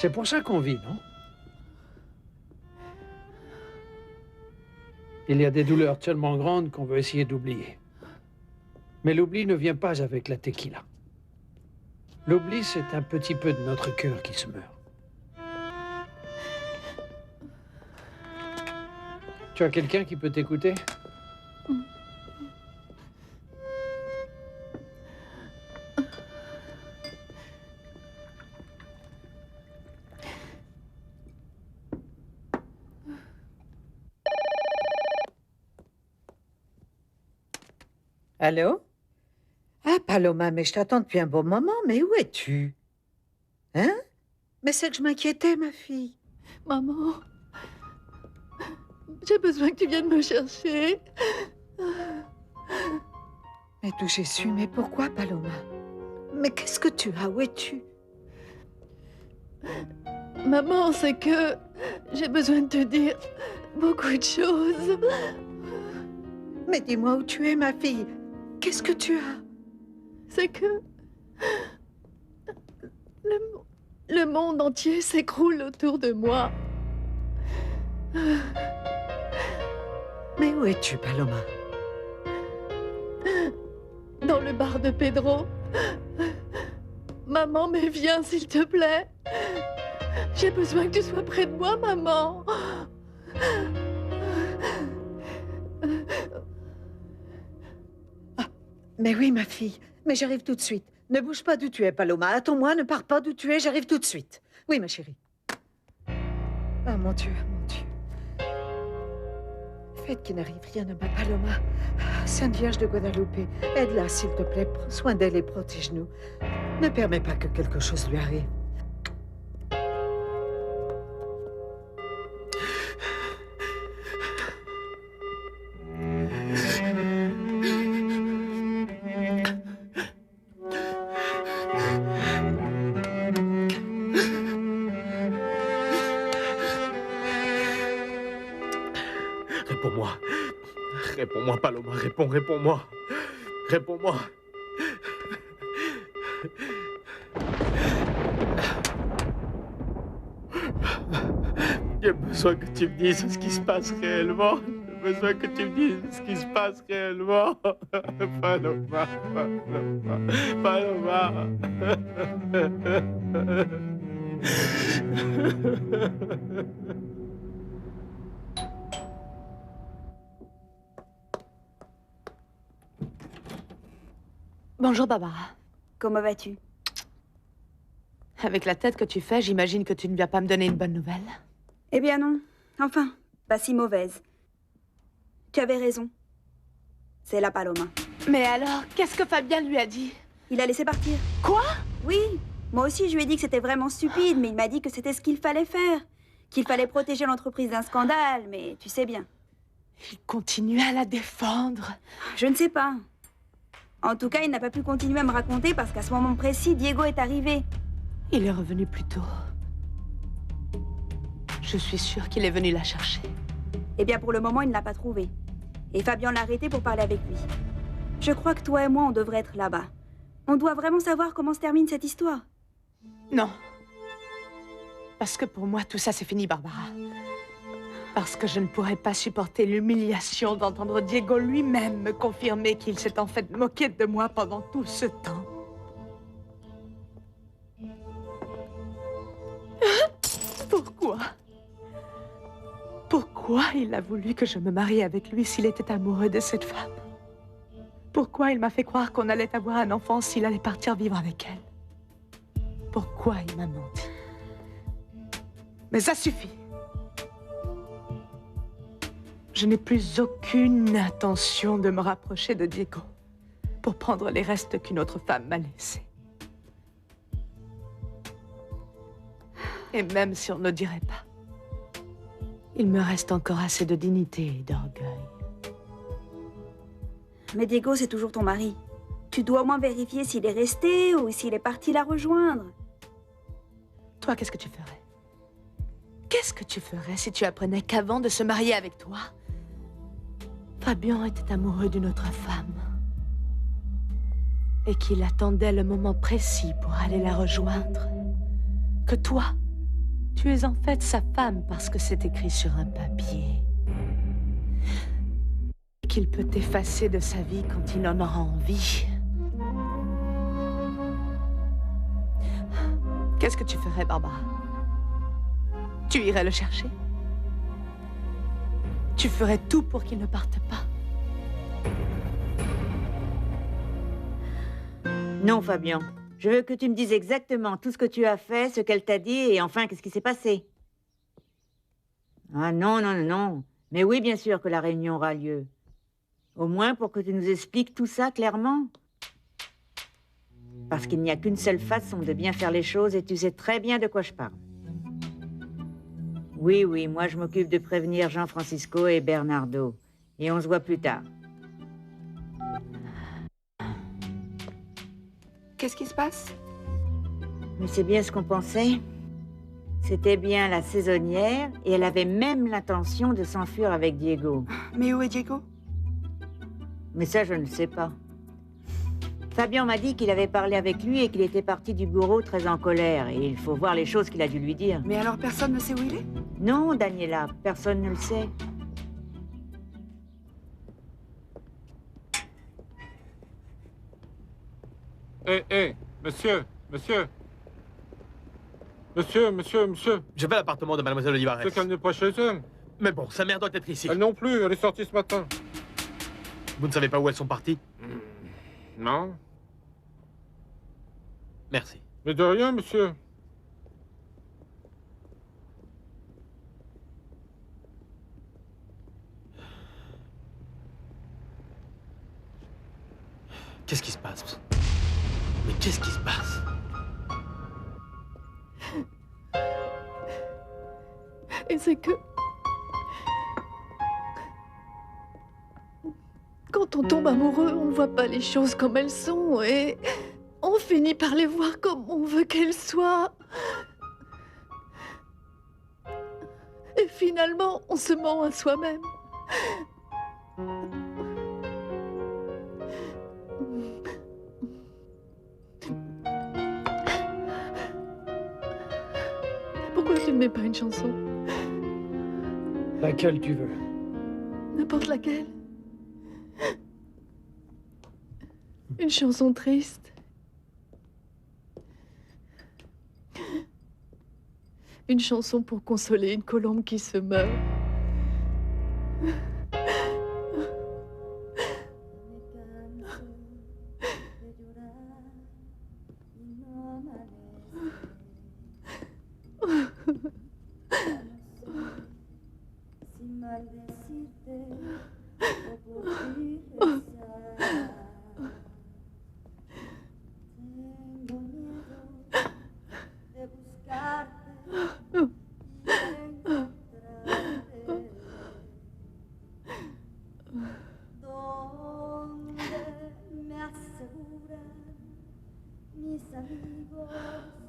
C'est pour ça qu'on vit, non? Il y a des douleurs tellement grandes qu'on veut essayer d'oublier. Mais l'oubli ne vient pas avec la tequila. L'oubli, c'est un petit peu de notre cœur qui se meurt. Tu as quelqu'un qui peut t'écouter? Allô? Ah, Paloma, mais je t'attends depuis un bon moment, mais où es-tu? Hein? Mais c'est que je m'inquiétais, ma fille. Maman, j'ai besoin que tu viennes me chercher. Mais d'où j'ai su, mais pourquoi, Paloma? Mais qu'est-ce que tu as? Où es-tu? Maman, c'est que j'ai besoin de te dire beaucoup de choses. Mais dis-moi où tu es, ma fille. Qu'est-ce que tu as? C'est que le monde entier s'écroule autour de moi. Mais où es-tu, Paloma? Dans le bar de Pedro. Maman, mais viens, s'il te plaît. J'ai besoin que tu sois près de moi, maman. Ah, mais oui, ma fille. Mais j'arrive tout de suite. Ne bouge pas d'où tu es, Paloma. Attends-moi, ne pars pas d'où tu es, j'arrive tout de suite. Oui, ma chérie. Ah, mon Dieu, mon Dieu. Faites qu'il n'arrive rien à ma Paloma. Sainte Vierge de Guadalupe, aide-la, s'il te plaît. Prends soin d'elle et protège-nous. Ne permets pas que quelque chose lui arrive. Réponds-moi. Réponds-moi, Paloma. Réponds-moi. Réponds-moi. J'ai besoin que tu me dises ce qui se passe réellement. J'ai besoin que tu me dises ce qui se passe réellement. Paloma. Paloma. Bonjour, Barbara. Comment vas-tu? Avec la tête que tu fais, j'imagine que tu ne viens pas me donner une bonne nouvelle. Eh bien non. Enfin, pas si mauvaise. Tu avais raison. C'est la Paloma. Mais alors, qu'est-ce que Fabien lui a dit? Il a laissé partir. Quoi? Oui. Moi aussi, je lui ai dit que c'était vraiment stupide, mais il m'a dit que c'était ce qu'il fallait faire. Qu'il fallait protéger l'entreprise d'un scandale, mais tu sais bien. Il continue à la défendre. Je ne sais pas. En tout cas, il n'a pas pu continuer à me raconter parce qu'à ce moment précis, Diego est arrivé. Il est revenu plus tôt. Je suis sûre qu'il est venu la chercher. Eh bien, pour le moment, il ne l'a pas trouvé. Et Fabien l'a arrêté pour parler avec lui. Je crois que toi et moi, on devrait être là-bas. On doit vraiment savoir comment se termine cette histoire. Non. Parce que pour moi, tout ça, c'est fini, Barbara. Parce que je ne pourrais pas supporter l'humiliation d'entendre Diego lui-même me confirmer qu'il s'est en fait moqué de moi pendant tout ce temps. Pourquoi? Pourquoi il a voulu que je me marie avec lui s'il était amoureux de cette femme? Pourquoi il m'a fait croire qu'on allait avoir un enfant s'il allait partir vivre avec elle? Pourquoi il m'a menti? Mais ça suffit! Je n'ai plus aucune intention de me rapprocher de Diego pour prendre les restes qu'une autre femme m'a laissés. Et même si on ne dirait pas, il me reste encore assez de dignité et d'orgueil. Mais Diego, c'est toujours ton mari. Tu dois au moins vérifier s'il est resté ou s'il est parti la rejoindre. Toi, qu'est-ce que tu ferais? Qu'est-ce que tu ferais si tu apprenais qu'avant de se marier avec toi, Fabien était amoureux d'une autre femme et qu'il attendait le moment précis pour aller la rejoindre? Que toi, Tu es en fait sa femme parce que c'est écrit sur un papier. Qu'il peut effacer de sa vie quand il en aura envie. Qu'est-ce que tu ferais, Barbara? Tu irais le chercher? Tu ferais tout pour qu'il ne parte pas? Non, Fabien. Je veux que tu me dises exactement tout ce que tu as fait, ce qu'elle t'a dit, et enfin, qu'est-ce qui s'est passé. Ah non, non, non, non. Mais oui, bien sûr que la réunion aura lieu. Au moins pour que tu nous expliques tout ça clairement. Parce qu'il n'y a qu'une seule façon de bien faire les choses, et tu sais très bien de quoi je parle. Oui, oui, moi je m'occupe de prévenir Jean-Francisco et Bernardo. Et on se voit plus tard. Qu'est-ce qui se passe? Mais c'est bien ce qu'on pensait. C'était bien la saisonnière, et elle avait même l'intention de s'enfuir avec Diego. Mais où est Diego? Mais ça, je ne sais pas. Fabien m'a dit qu'il avait parlé avec lui et qu'il était parti du bureau très en colère. Et il faut voir les choses qu'il a dû lui dire. Mais alors personne ne sait où il est? Non, Daniela, personne ne le sait. Monsieur. Monsieur. Je vais à l'appartement de Mademoiselle Olivares. C'est qu'elle n'est pas chez elle. Mais bon, sa mère doit être ici. Elle non plus, elle est sortie ce matin. Vous ne savez pas où elles sont parties? Non. Merci. Mais de rien, monsieur. Qu'est-ce qui se passe? Mais qu'est-ce qui se passe? Et c'est que... Quand on tombe amoureux, on ne voit pas les choses comme elles sont et on finit par les voir comme on veut qu'elles soient. Et finalement, on se ment à soi-même. Pourquoi tu ne mets pas une chanson? Laquelle tu veux? N'importe laquelle. Une chanson triste. Une chanson pour consoler une colombe qui se meurt. Donde me aseguran mis amigos